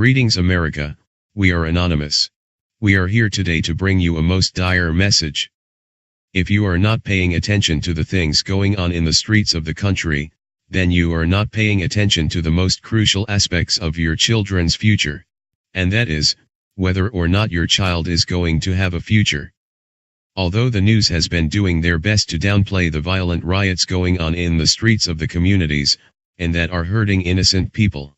Greetings America, we are Anonymous. We are here today to bring you a most dire message. If you are not paying attention to the things going on in the streets of the country, then you are not paying attention to the most crucial aspects of your children's future. And that is, whether or not your child is going to have a future. Although the news has been doing their best to downplay the violent riots going on in the streets of the communities, and that are hurting innocent people.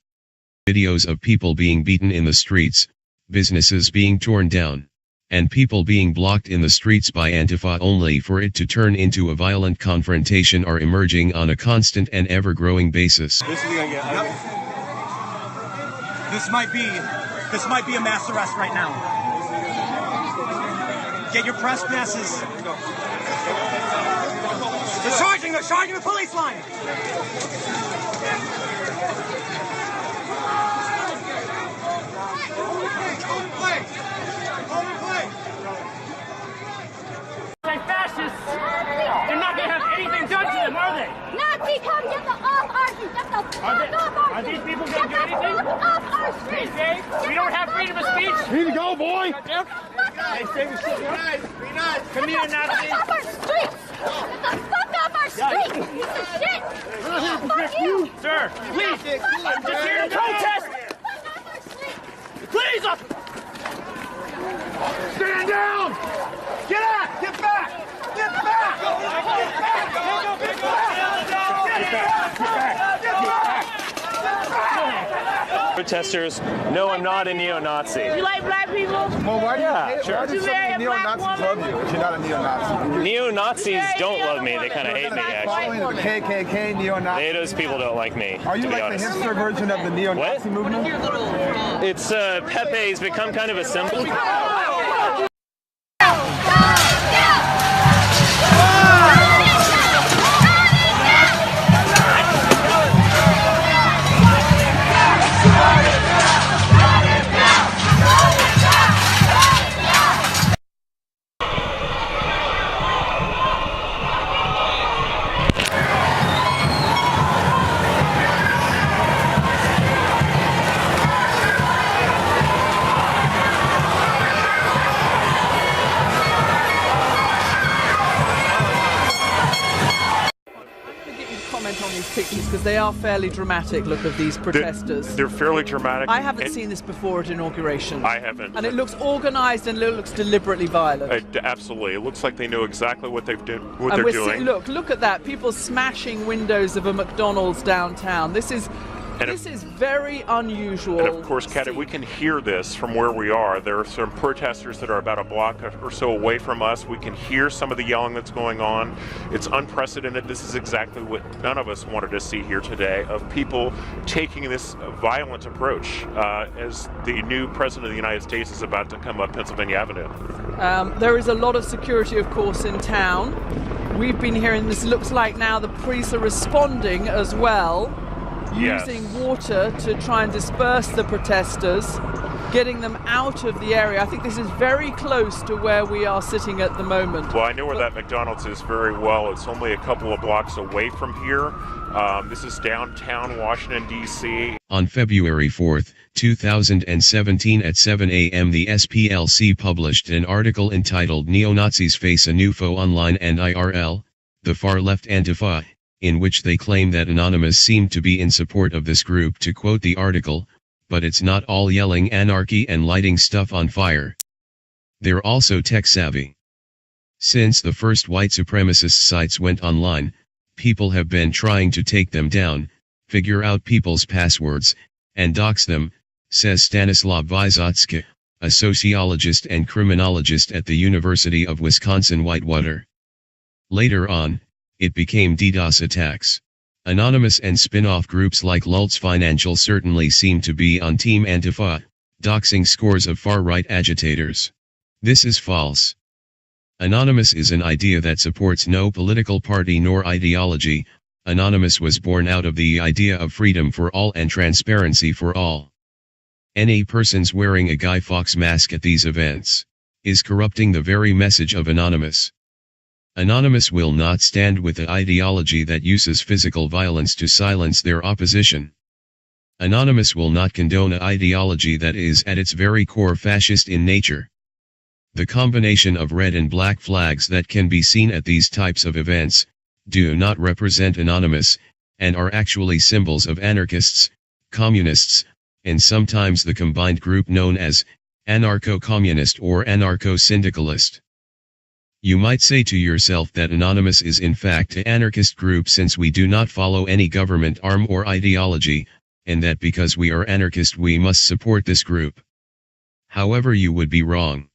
Videos of people being beaten in the streets, businesses being torn down, and people being blocked in the streets by Antifa only for it to turn into a violent confrontation are emerging on a constant and ever-growing basis. This might be a mass arrest right now. Get your press passes. They're charging the police line. Fascists, they're not going to have anything done to them, are they? Nazi, come get the off our street. Get the fuck off our Are street. these people going to do anything? Get the fuck off our street. They say we don't have freedom of speech. Here you go, boy. They say we should be nice. Be nice. Come here, Get the Nazi. fuck off our streets. Get the fuck off our street. Piece of shit. Fuck you. Sir, please. I'm just here to protest. Fuck off our street. Please. Stand down. Get out. Get back. Get back. Protesters, no, I'm not a neo-Nazi. You like black people? Well, why do Yeah, sure. why do some marry a black neo-Nazis love you if you're not a neo-Nazi? Neo-Nazis don't love me, they kind of hate me, actually. Following the KKK, neo-Nazi. Those people don't like me, Are to you be like honest. the hipster version of the neo-Nazi movement? It's, Pepe's become kind of a symbol. Comment on these pictures because they are fairly dramatic. Look of these protesters. They're fairly dramatic. I haven't seen this before at inauguration. I haven't. And it looks organised and it looks deliberately violent. Absolutely. It looks like they know exactly what they're and doing. Look at that. People smashing windows of a McDonald's downtown. This is very unusual. And of course, Kat, we can hear this from where we are. There are some protesters that are about a block or so away from us. We can hear some of the yelling that's going on. It's unprecedented. This is exactly what none of us wanted to see here today, of people taking this violent approach as the new president of the United States is about to come up Pennsylvania Avenue. There is a lot of security, of course, in town. We've been hearing this. Looks like now the police are responding as well. Yes. Using water to try and disperse the protesters, getting them out of the area. I think this is very close to where we are sitting at the moment. Well, I know where that McDonald's is very well. It's only a couple of blocks away from here. This is downtown Washington, D.C. On February 4, 2017 at 7 a.m. the SPLC published an article entitled "Neo-Nazis Face a New Foe Online and IRL, the Far-Left Antifa," in which they claim that Anonymous seemed to be in support of this group. To quote the article, "But it's not all yelling anarchy and lighting stuff on fire. They're also tech-savvy. Since the first white supremacist sites went online, people have been trying to take them down, figure out people's passwords, and dox them," says Stanislav Vysotsky, a sociologist and criminologist at the University of Wisconsin-Whitewater. Later on, it became DDoS attacks. Anonymous and spin-off groups like Lulz Financial certainly seem to be on Team Antifa, doxing scores of far-right agitators. This is false. Anonymous is an idea that supports no political party nor ideology. Anonymous was born out of the idea of freedom for all and transparency for all. Any persons wearing a Guy Fawkes mask at these events is corrupting the very message of Anonymous. Anonymous will not stand with the ideology that uses physical violence to silence their opposition. Anonymous will not condone an ideology that is at its very core fascist in nature. The combination of red and black flags that can be seen at these types of events do not represent Anonymous, and are actually symbols of anarchists, communists, and sometimes the combined group known as anarcho-communist or anarcho-syndicalist. You might say to yourself that Anonymous is in fact an anarchist group since we do not follow any government arm or ideology, and that because we are anarchist we must support this group. However, you would be wrong.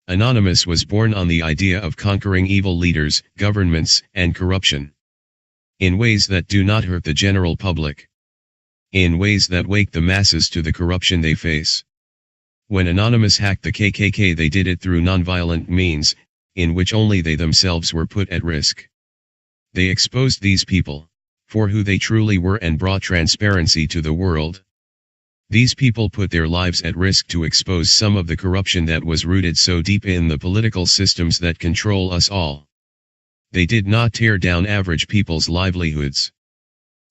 Anonymous was born on the idea of conquering evil leaders, governments, and corruption. In ways that do not hurt the general public. In ways that wake the masses to the corruption they face. When Anonymous hacked the KKK, they did it through nonviolent means, in which only they themselves were put at risk. They exposed these people for who they truly were and brought transparency to the world. These people put their lives at risk to expose some of the corruption that was rooted so deep in the political systems that control us all. They did not tear down average people's livelihoods.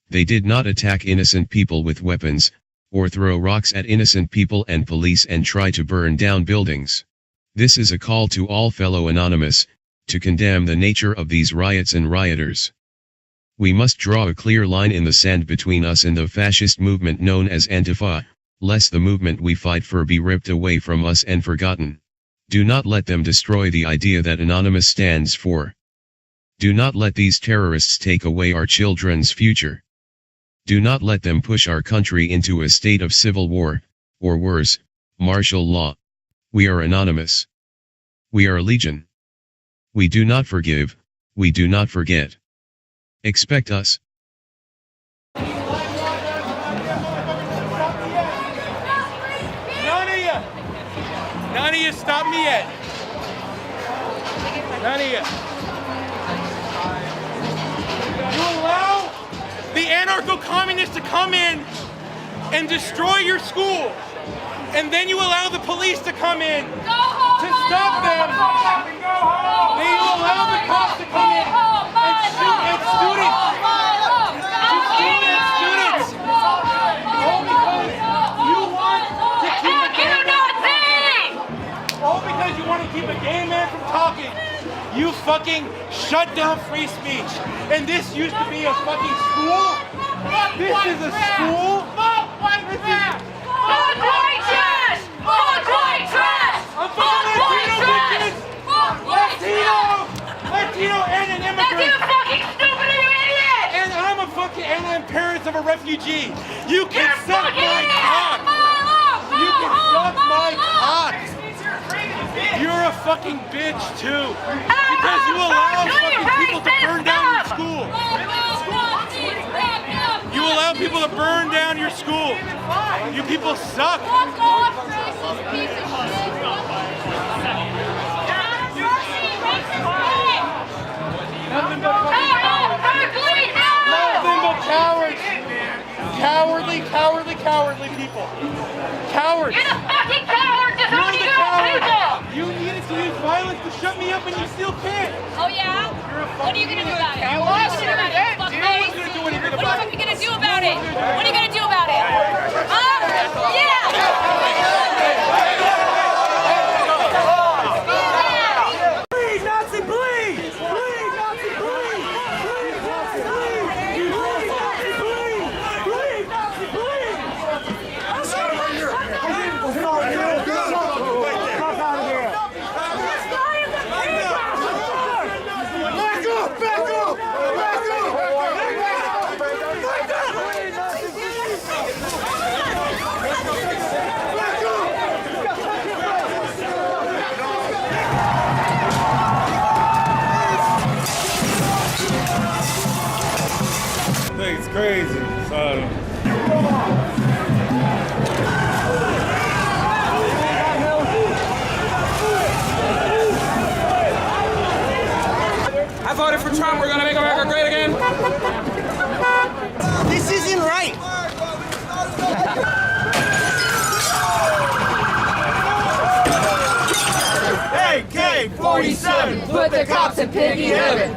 They did not attack innocent people with weapons, or throw rocks at innocent people and police and try to burn down buildings. This is a call to all fellow Anonymous, to condemn the nature of these riots and rioters. We must draw a clear line in the sand between us and the fascist movement known as Antifa, lest the movement we fight for be ripped away from us and forgotten. Do not let them destroy the idea that Anonymous stands for. Do not let these terrorists take away our children's future. Do not let them push our country into a state of civil war, or worse, martial law. We are Anonymous. We are Legion. We do not forgive, we do not forget. Expect us. None of you stop me yet. None of you. You allow the anarcho-communists to come in and destroy your school. And then you allow the police to come in to stop them. Then you allow the cops to come in and shoot at students. To shoot at students. All because you want to keep a gay man. All because you want to keep a gay man from talking. You fucking shut down free speech. And this used to be a fucking school. This is a school. Latino and an immigrant. That's you fucking stupid, you idiot! And I'm parents of a refugee. You can suck my cock. You can suck my cock. You're a fucking bitch too. Because you allow fucking people to burn down your school. You allow people to burn down your school. You people suck. Nothing but cowards. Cowardly people. Cowards. You're the fucking coward deserting your people! You needed to use violence to shut me up and you still can't. Oh yeah? What are you gonna do about it? You lost your event, dude. No one's gonna do anything about it. What are you gonna do about it? What are you gonna do about it? Huh? Yeah! It's crazy. So. I voted for Trump. We're gonna make America great again. This isn't right. AK-47, put the cops in piggy heaven.